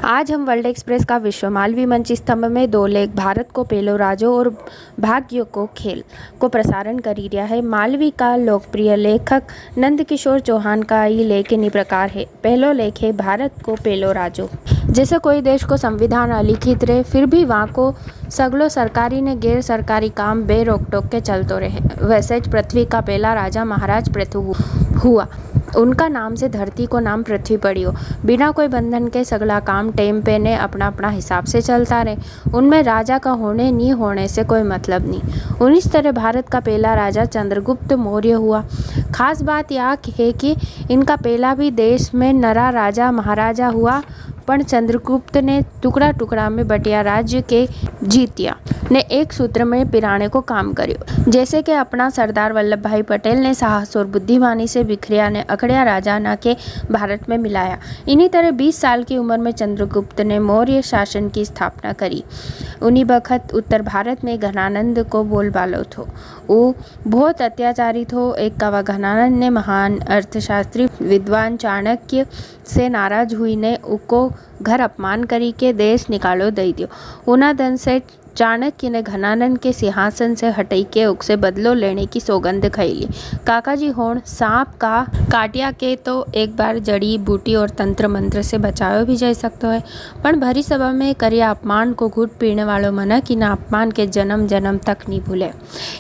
आज हम world express का विश्व मालवी मंच स्तंभ में दो लेख भारत को पेलो राजो और भाग्य को खेल को प्रसारण करी रहा है। मालवी का लोकप्रिय लेखक नंद किशोर चौहान का ये लेख इन्हीं प्रकार है। पहलो लेख है भारत को पेलो राजो। जैसे कोई देश को संविधान अलिखित रहे, फिर भी वहाँ को सगलो सरकारी ने गैर सरकारी काम बे रोक टोक के चलते रहे। वैसे पृथ्वी का पहला राजा महाराज पृथु हुआ। उनका नाम से धरती को नाम पृथ्वी पड़ी हो। बिना कोई बंधन के सगला काम टेम पे ने अपना अपना हिसाब से चलता रहे। उनमें राजा का होने नहीं होने से कोई मतलब नहीं। उन्हीं तरह भारत का पहला राजा चंद्रगुप्त मौर्य हुआ। खास बात यह है कि इनका पहला भी देश में नरा राजा महाराजा हुआ, पर चंद्रगुप्त ने टुकड़ा टुकड़ा में बटिया राज्य के जीतिया ने एक सूत्र में पिराने को काम कर्यो। जैसे कि अपना सरदार वल्लभ भाई पटेल ने साहस और बुद्धिमानी से बिखरिया ने अकड़िया राजा ना के भारत में मिलाया। इन्हीं तरह 20 साल की उम्र में चंद्रगुप्त ने मौर्य शासन की स्थापना करी। उन्हीं बखत उत्तर भारत में घनानंद को बोलबालो थो। वो बहुत अत्याचारी थो। एक कवा घनानंद ने महान अर्थशास्त्री विद्वान चाणक्य से नाराज हुई ने उको घर अपमान करी के देश निकालो दई दियो। उना धन से चाणक्य ने घनानंद के सिंहासन से हटाई के उससे बदलो लेने की सौगंध खाई ली। काकाजी होण सांप का काटिया के तो एक बार जड़ी बूटी और तंत्र मंत्र से बचाव भी जा सकते है, पर भरी सभा में करिया अपमान को घुट पीने वालों मनक इन अपमान के जन्म जन्म तक नहीं भूले।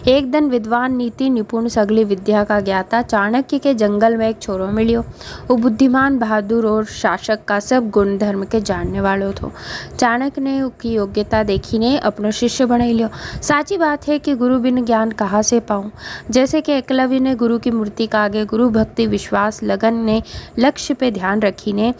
एक दिन विद्वान नीति निपुण सगली विद्या का ज्ञाता चाणक्य के जंगल में एक छोरो मिलियो। वो बुद्धिमान बहादुर और शासक का सब गुण धर्म के जानने वालों थो। चाणक्य ने उसकी योग्यता देखी ने अपनो शिष्य बना लियो। साची बात है कि गुरु बिन ज्ञान कहाँ से पाऊं। जैसे कि एकलव्य ने गुरु की मूर्ति का आगे गुरु भक्ति विश्वास लगन ने लक्ष्य पे ध्यान रखी ने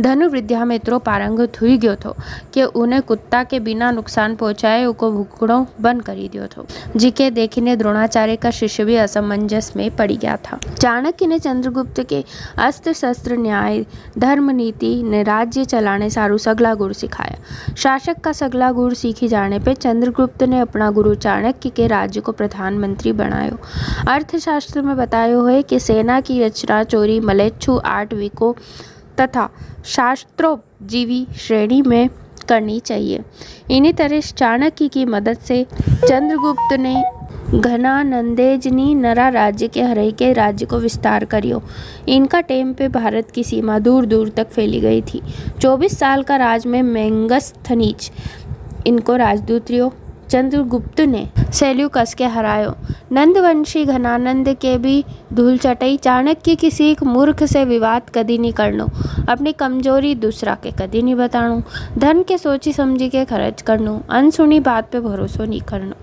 धनुर्विद्या में इतरो पारंगत हुई गयो थो कि उन्हें कुत्ता के बिना नुकसान पहुंचाए उको भुकड़ो बंद करी दियो थो। जिके देखने द्रोणाचार्य का शिष्य भी असमंजस में पड़ गया था। चाणक्य ने चंद्रगुप्त के अस्त्र शस्त्र न्याय धर्म नीति ने राज्य चलाने सारू सगला गुण सिखाया। शासक का सगला गुण सीखी जाने पे चंद्रगुप्त ने अपना गुरु चाणक्य के राज्य को प्रधानमंत्री बनायो। अर्थशास्त्र में बतायो है कि सेना की रचना चोरी मलेच्छु आठ विको तथा शास्त्रोपजीवी श्रेणी में करनी चाहिए। इन्हीं तरह चाणक्य की मदद से चंद्रगुप्त ने घनानंदेजनी नरा राज्य के हरई के राज्य को विस्तार करियो। इनका टेम पे भारत की सीमा दूर दूर तक फैली गई थी। 24 साल का राज में मेंगस्थनीज इनको राजदूत रियो। चंद्रगुप्त ने सेल्यूकस के हरायो। नंदवंशी घनानंद के भी धूल चटई। चाणक्य की सीख मूर्ख से विवाद कदी नहीं करनो, अपनी कमजोरी दूसरा के कदी नहीं बताणो, धन के सोची समझी के खर्च करनो, अनसुनी बात पे भरोसा नहीं करनो,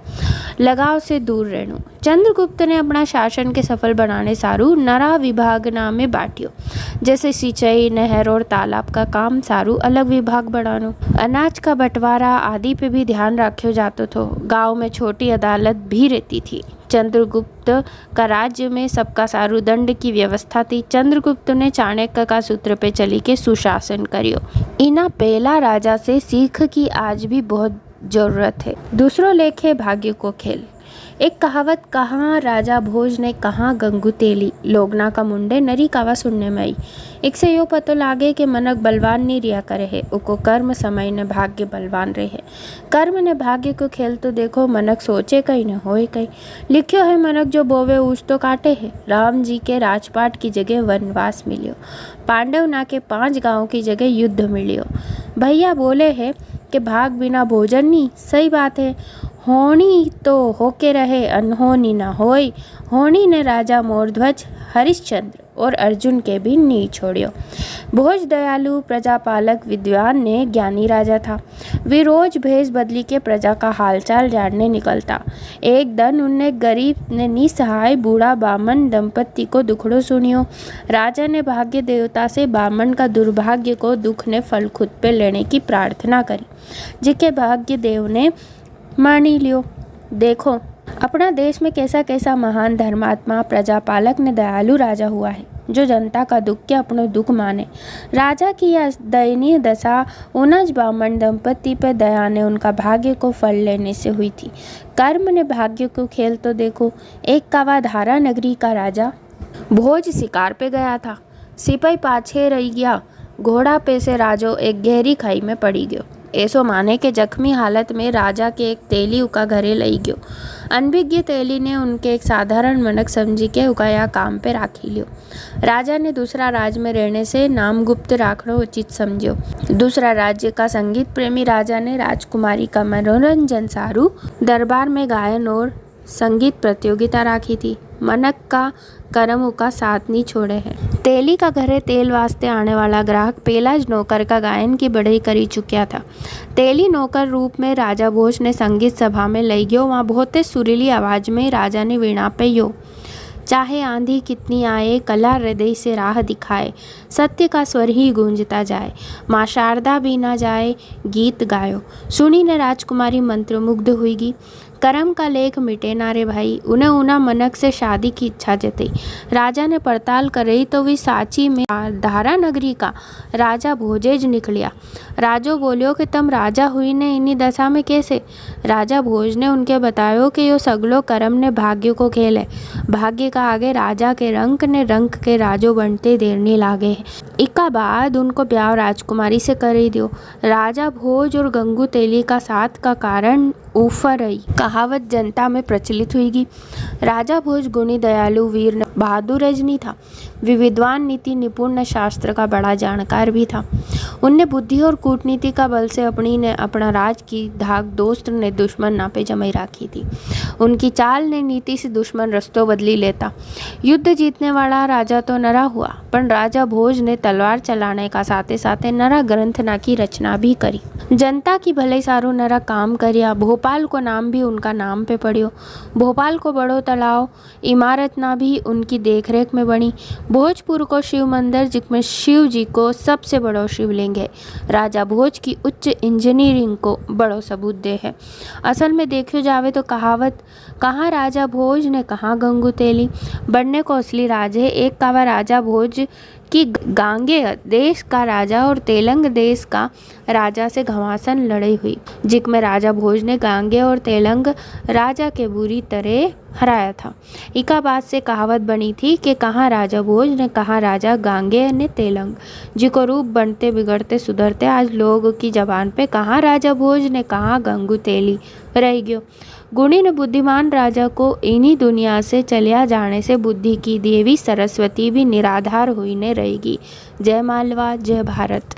लगाव से दूर रहनो। चंद्रगुप्त ने अपना शासन के सफल बनाने सारू नरा विभाग नाम में बांटियो। जैसे सिंचाई नहर और तालाब का काम सारू अलग विभाग बनानो, अनाज का बंटवारा आदि पे भी ध्यान रखो जातो थो। गांव में छोटी अदालत भी रहती थी। चंद्रगुप्त का राज्य में सबका सारू दंड की व्यवस्था थी। चंद्रगुप्त ने चाणक्य का सूत्र पे चली के सुशासन करियो। इना पहला राजा से सीख की आज भी बहुत जरूरत है। दूसरो लेख है भाग्य को खेल। एक कहावत कहाँ राजा भोज ने कहाँ गंगू तेली लोगना का मुंडे नरी कावा सुनने में आई। एक से यो पतो लागे कि मनक बलवान नहीं रिया करे है, उको कर्म समय ने भाग्य बलवान रहे। कर्म ने भाग्य को खेल तो देखो मनक सोचे कहीं न होए कहीं। लिखियो है मनक जो बोवे उस तो काटे है। राम जी के राजपाट की जगह वनवास मिलियो। पांडव ना के 5 गाँव की जगह युद्ध मिलियो। भैया बोले है कि भाग बिना भोजन नहीं। सही बात है। होनी तो होके रहे अनहोनी ना होई। होनी ने राजा मोरध्वज हरिश्चंद्र और अर्जुन के भी नहीं छोड़ियो। भोज दयालु प्रजापालक विद्वान ने ज्ञानी राजा था। वे रोज भेष बदली के प्रजा का हालचाल जानने निकलता। एक दिन उनने गरीब ने निसहाय बूढ़ा बामन दंपत्ति को दुखड़ो सुनियो। राजा ने भाग्य देवता से बामन का दुर्भाग्य को दुख ने फल खुद पे लेने की प्रार्थना करी, जिसके भाग्य देव ने मानी लियो। देखो अपना देश में कैसा कैसा महान धर्मात्मा प्रजापालक ने दयालु राजा हुआ है, जो जनता का दुख के अपनो दुख माने। राजा की यह दयनीय दशा उनज ब्राह्मण दंपति पर दया ने उनका भाग्य को फल लेने से हुई थी। कर्म ने भाग्य को खेल तो देखो। एक कावाधारा नगरी का राजा भोज शिकार पे गया था। सिपाही पाछे रह गया। घोड़ा पे से राजो एक गहरी खाई में पड़ी गयो। ऐसो माने के जख्मी हालत में राजा के एक तेली उका घरे लई गयो। अनभिज्ञ तेली ने उनके एक साधारण मनक समझी के उका या काम पे राखी लियो। राजा ने दूसरा राज्य में रहने से नाम गुप्त राखनो उचित समझो। दूसरा राज्य का संगीत प्रेमी राजा ने राजकुमारी का मनोरंजन सारू दरबार में गायन और संगीत प्रतियोगिता राखी थी। मनक का करम उका साथ नहीं छोड़े है। तेली का घरे तेल वास्ते आने वाला ग्राहक पेलाज नौकर का गायन की बढ़ई करी चुक्या था। तेली नौकर रूप में राजा भोज ने संगीत सभा में लई गयो। वहाँ बहुत सुरीली आवाज में राजा ने वीणा पे यो चाहे आंधी कितनी आए, कला हृदय से राह दिखाए, सत्य का स्वर ही गूंजता जाए, माँ शारदा भी ना जाए, गीत गायो। सुनी ने राजकुमारी मंत्रमुग्ध हुईगी। करम का लेख मिटे ना रे भाई। उन्हें उना मनक से शादी की इच्छा जताई। राजा ने पड़ताल करई तो वे साची में धारा नगरी का राजा भोजेज निकलिया। राजो बोलियो कि तम राजा हुई ने इन्हीं दशा में कैसे। राजा भोज ने उनके बतायो कि यो सगलो करम ने भाग्य को खेल है। भाग्य का आगे राजा के रंक ने रंक के राजो बनते देर नहीं लागे है। इक्का बाद उनको ब्याह राजकुमारी से कर दियो। राजा भोज और गंगू तेली का साथ का कारण ऊपर रही कहावत जनता में प्रचलित हुईगी। राजा भोज गुणी दयालु वीर बहादुर रजनी था। विद्वान नीति निपुण शास्त्र का बड़ा जानकार भी था। उनने बुद्धि और कूटनीति का बल से अपना राज की धाक दोस्त ने दुश्मन ना पे जमाई राखी थी। उनकी चाल ने नीति से दुश्मन रस्तों बदली लेता। युद्ध जीतने वाला राजा तो नरा हुआ, पर राजा भोज ने तलवार चलाने का साथे साथे नरा ग्रंथना की रचना भी करी। जनता की भले सारो नरा काम करिया। भोपाल को नाम भी उनका नाम पे पड़ियो। भोपाल को बड़ो तालाब इमारत ना भी उनकी देखरेख में बनी। भोजपुर को शिव मंदिर जिसमें शिव जी को सबसे बड़ो शिवलिंग है। राजा भोज की उच्च इंजीनियरिंग को बड़ो सबूत दे है। असल में देखो जावे तो कहावत कहाँ राजा भोज ने कहाँ गंगू तेली। बनने को असली राज है। एक कावा राजा भोज कि गांगे देश का राजा और तेलंग देश का राजा से घमासान लड़ाई हुई, जिसमें राजा भोज ने गांगे और तेलंग राजा के बुरी तरह हराया था। इका बात से कहावत बनी थी कि कहाँ राजा भोज ने कहाँ राजा गांगे ने तेलंग, जिको रूप बनते बिगड़ते सुधरते आज लोग की जबान पे कहाँ राजा भोज ने कहाँ गंगू तेली रह गयो। गुणी ने बुद्धिमान राजा को इन्हीं दुनिया से चलिया जाने से बुद्धि की देवी सरस्वती भी निराधार हुई ने रहेगी। जय मालवा, जय भारत।